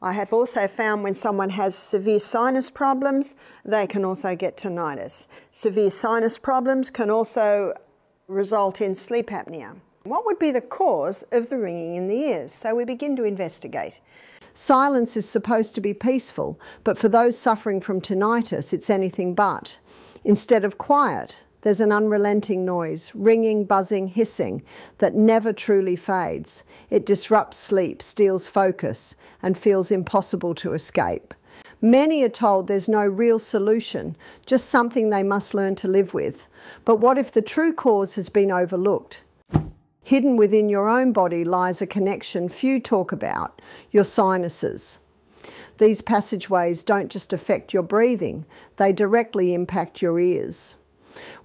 I have also found when someone has severe sinus problems, they can also get tinnitus. Severe sinus problems can also result in sleep apnea. What would be the cause of the ringing in the ears? So we begin to investigate. Silence is supposed to be peaceful, but for those suffering from tinnitus, it's anything but. Instead of quiet, there's an unrelenting noise, ringing, buzzing, hissing, that never truly fades. It disrupts sleep, steals focus, and feels impossible to escape. Many are told there's no real solution, just something they must learn to live with. But what if the true cause has been overlooked? Hidden within your own body lies a connection few talk about, your sinuses. These passageways don't just affect your breathing, they directly impact your ears.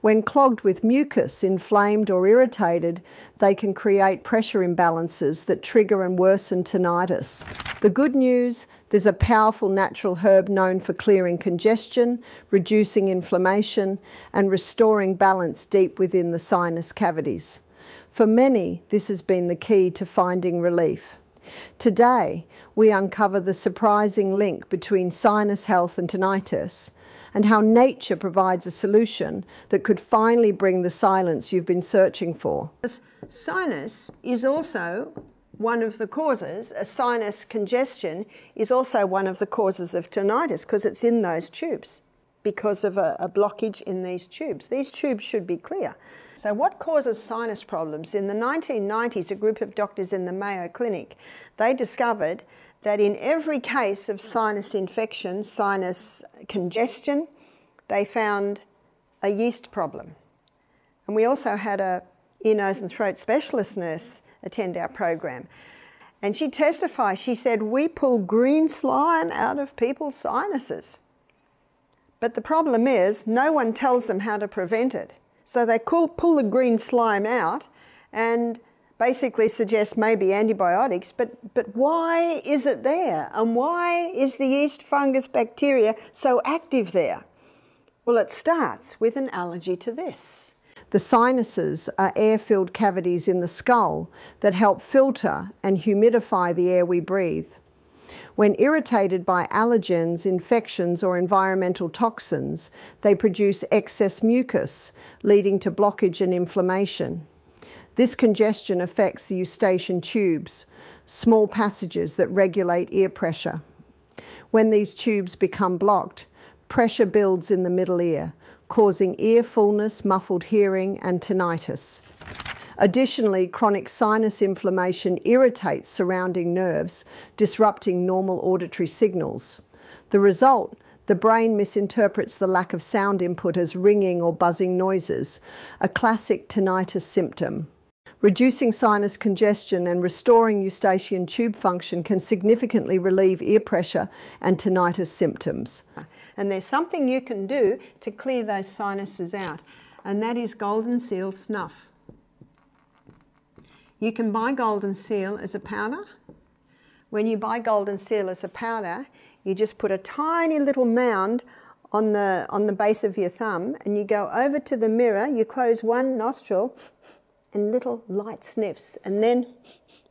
When clogged with mucus, inflamed or irritated, they can create pressure imbalances that trigger and worsen tinnitus. The good news, there's a powerful natural herb known for clearing congestion, reducing inflammation, and restoring balance deep within the sinus cavities. For many, this has been the key to finding relief. Today, we uncover the surprising link between sinus health and tinnitus, and how nature provides a solution that could finally bring the silence you've been searching for. Sinus is also one of the causes. A sinus congestion is also one of the causes of tinnitus because it's in those tubes, because of a blockage in these tubes. These tubes should be clear. So what causes sinus problems? In the 1990s, a group of doctors in the Mayo Clinic, they discovered that in every case of sinus infection, sinus congestion, they found a yeast problem. And we also had a ear, nose and throat specialist nurse attend our program. And she testified, she said, we pull green slime out of people's sinuses. But the problem is, no one tells them how to prevent it. So they pull the green slime out and basically suggest maybe antibiotics, but why is it there? And why is the yeast, fungus, bacteria so active there? Well, it starts with an allergy to this. The sinuses are air-filled cavities in the skull that help filter and humidify the air we breathe. When irritated by allergens, infections or environmental toxins, they produce excess mucus, leading to blockage and inflammation. This congestion affects the Eustachian tubes, small passages that regulate ear pressure. When these tubes become blocked, pressure builds in the middle ear, causing ear fullness, muffled hearing, and tinnitus. Additionally, chronic sinus inflammation irritates surrounding nerves, disrupting normal auditory signals. The result, the brain misinterprets the lack of sound input as ringing or buzzing noises, a classic tinnitus symptom. Reducing sinus congestion and restoring Eustachian tube function can significantly relieve ear pressure and tinnitus symptoms. And there's something you can do to clear those sinuses out, and that is golden seal snuff. You can buy golden seal as a powder. When you buy golden seal as a powder, you just put a tiny little mound on the base of your thumb, and you go over to the mirror, you close one nostril, and little light sniffs, and then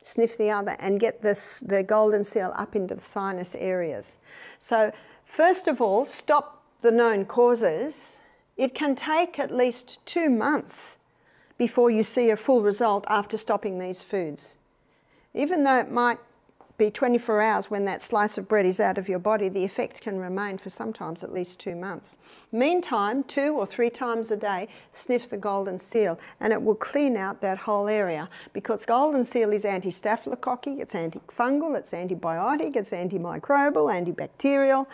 sniff the other and get the golden seal up into the sinus areas. So first of all, stop the known causes. It can take at least 2 months before you see a full result after stopping these foods. Even though it might be 24 hours when that slice of bread is out of your body, the effect can remain for sometimes at least 2 months. Meantime, 2 or 3 times a day, sniff the golden seal and it will clean out that whole area, because golden seal is anti-staphylococci, it's antifungal, it's antibiotic, it's antimicrobial, antibacterial.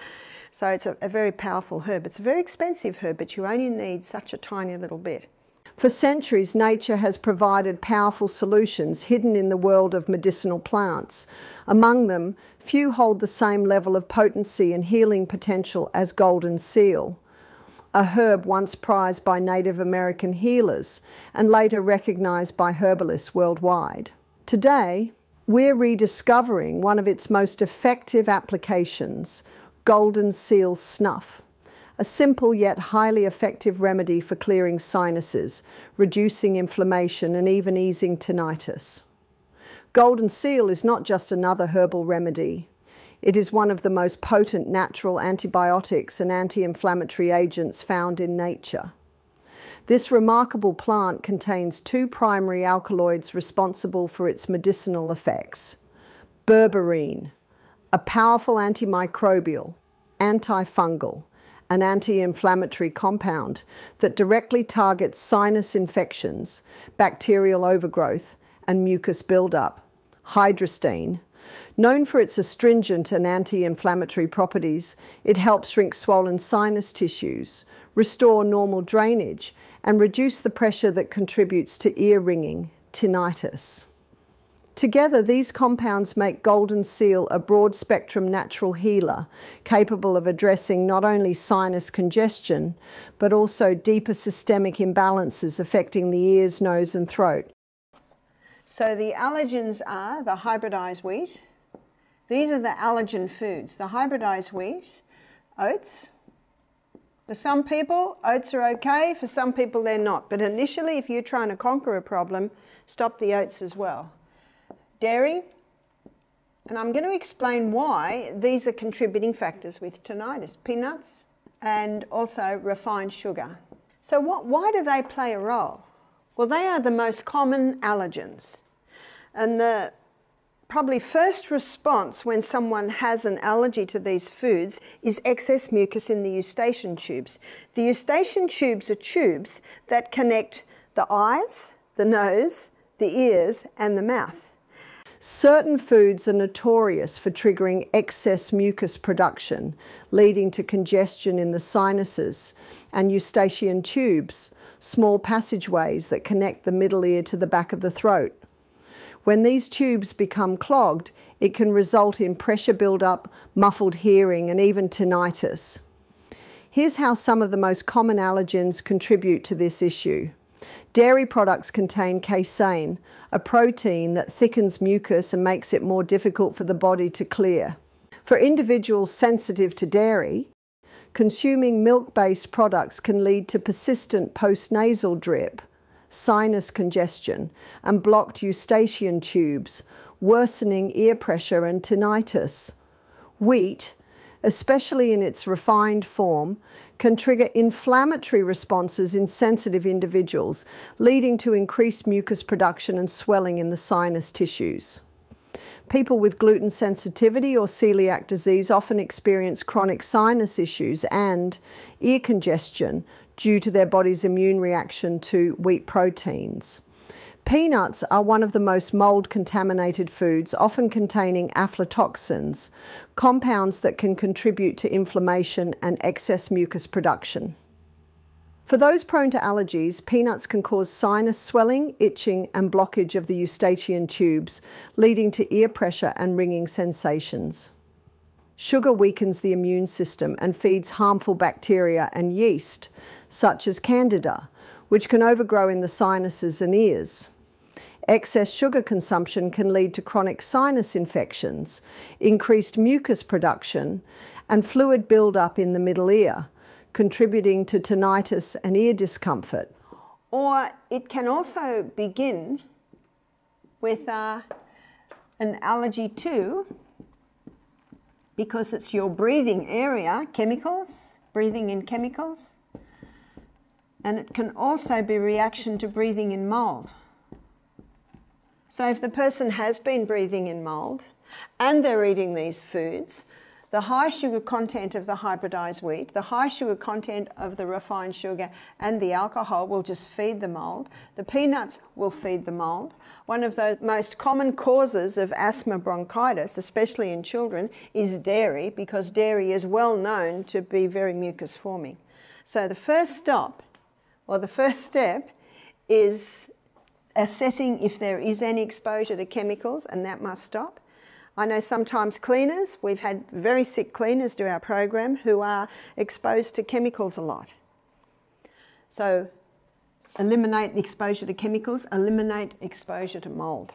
So it's a very powerful herb. It's a very expensive herb, but you only need such a tiny little bit. For centuries, nature has provided powerful solutions hidden in the world of medicinal plants. Among them, few hold the same level of potency and healing potential as golden seal, a herb once prized by Native American healers and later recognized by herbalists worldwide. Today, we're rediscovering one of its most effective applications, golden seal snuff. A simple yet highly effective remedy for clearing sinuses, reducing inflammation and even easing tinnitus. Golden seal is not just another herbal remedy. It is one of the most potent natural antibiotics and anti-inflammatory agents found in nature. This remarkable plant contains 2 primary alkaloids responsible for its medicinal effects. Berberine, a powerful antimicrobial, antifungal, and anti-inflammatory compound that directly targets sinus infections, bacterial overgrowth, and mucus buildup. Hydrastine, known for its astringent and anti-inflammatory properties, it helps shrink swollen sinus tissues, restore normal drainage, and reduce the pressure that contributes to ear ringing, tinnitus. Together, these compounds make golden seal a broad-spectrum natural healer, capable of addressing not only sinus congestion, but also deeper systemic imbalances affecting the ears, nose, and throat. So the allergens are the hybridized wheat. These are the allergen foods. The hybridized wheat, oats. For some people, oats are okay. For some people, they're not. But initially, if you're trying to conquer a problem, stop the oats as well. Dairy, and I'm going to explain why these are contributing factors with tinnitus. Peanuts and also refined sugar. So why do they play a role? Well, they are the most common allergens. And the probably first response when someone has an allergy to these foods is excess mucus in the Eustachian tubes. The Eustachian tubes are tubes that connect the eyes, the nose, the ears, and the mouth. Certain foods are notorious for triggering excess mucus production, leading to congestion in the sinuses and Eustachian tubes, small passageways that connect the middle ear to the back of the throat. When these tubes become clogged, it can result in pressure buildup, muffled hearing, and even tinnitus. Here's how some of the most common allergens contribute to this issue. Dairy products contain casein, a protein that thickens mucus and makes it more difficult for the body to clear. For individuals sensitive to dairy, consuming milk-based products can lead to persistent postnasal drip, sinus congestion, and blocked Eustachian tubes, worsening ear pressure and tinnitus. Wheat, especially in its refined form, can trigger inflammatory responses in sensitive individuals, leading to increased mucus production and swelling in the sinus tissues. People with gluten sensitivity or celiac disease often experience chronic sinus issues and ear congestion due to their body's immune reaction to wheat proteins. Peanuts are one of the most mold-contaminated foods, often containing aflatoxins, compounds that can contribute to inflammation and excess mucus production. For those prone to allergies, peanuts can cause sinus swelling, itching, and blockage of the Eustachian tubes, leading to ear pressure and ringing sensations. Sugar weakens the immune system and feeds harmful bacteria and yeast, such as Candida, which can overgrow in the sinuses and ears. Excess sugar consumption can lead to chronic sinus infections, increased mucus production, and fluid buildup in the middle ear, contributing to tinnitus and ear discomfort. Or it can also begin with an allergy to, because it's your breathing area, chemicals, breathing in chemicals, and it can also be reaction to breathing in mold. So if the person has been breathing in mold and they're eating these foods, the high sugar content of the hybridized wheat, the high sugar content of the refined sugar and the alcohol will just feed the mold. The peanuts will feed the mold. One of the most common causes of asthma bronchitis, especially in children, is dairy, because dairy is well known to be very mucus forming. So the first stop, or the first step, is assessing if there is any exposure to chemicals, and that must stop. I know sometimes cleaners, we've had very sick cleaners do our program who are exposed to chemicals a lot. So eliminate the exposure to chemicals, eliminate exposure to mold.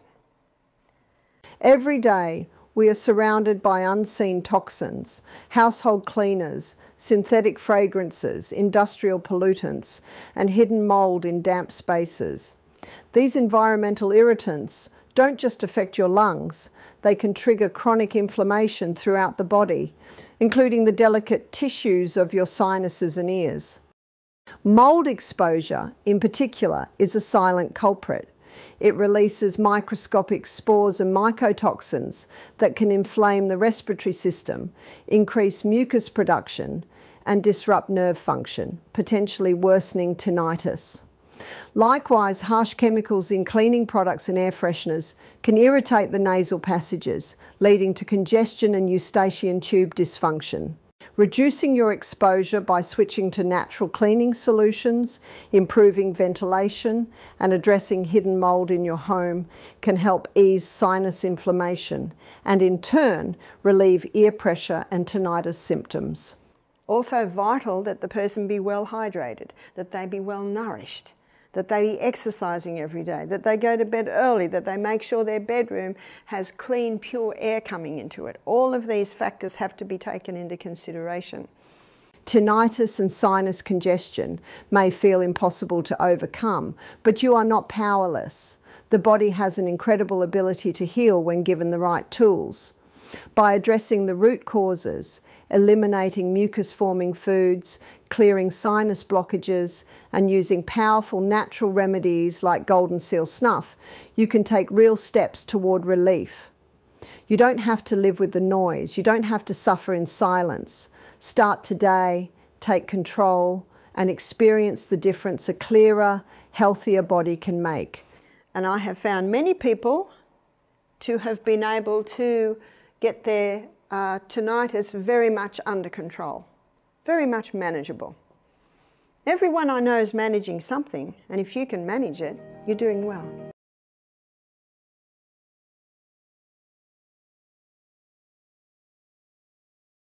Every day we are surrounded by unseen toxins, household cleaners, synthetic fragrances, industrial pollutants, and hidden mold in damp spaces. These environmental irritants don't just affect your lungs, they can trigger chronic inflammation throughout the body, including the delicate tissues of your sinuses and ears. Mold exposure, in particular, is a silent culprit. It releases microscopic spores and mycotoxins that can inflame the respiratory system, increase mucus production, and disrupt nerve function, potentially worsening tinnitus. Likewise, harsh chemicals in cleaning products and air fresheners can irritate the nasal passages, leading to congestion and Eustachian tube dysfunction. Reducing your exposure by switching to natural cleaning solutions, improving ventilation, and addressing hidden mold in your home can help ease sinus inflammation and, in turn, relieve ear pressure and tinnitus symptoms. Also vital that the person be well hydrated, that they be well nourished, that they be exercising every day, that they go to bed early, that they make sure their bedroom has clean, pure air coming into it. All of these factors have to be taken into consideration. Tinnitus and sinus congestion may feel impossible to overcome, but you are not powerless. The body has an incredible ability to heal when given the right tools. By addressing the root causes, eliminating mucus-forming foods, clearing sinus blockages, and using powerful natural remedies like golden seal snuff, you can take real steps toward relief. You don't have to live with the noise. You don't have to suffer in silence. Start today, take control, and experience the difference a clearer, healthier body can make. And I have found many people to have been able to get their tinnitus very much under control, very much manageable. Everyone I know is managing something, and if you can manage it, you're doing well.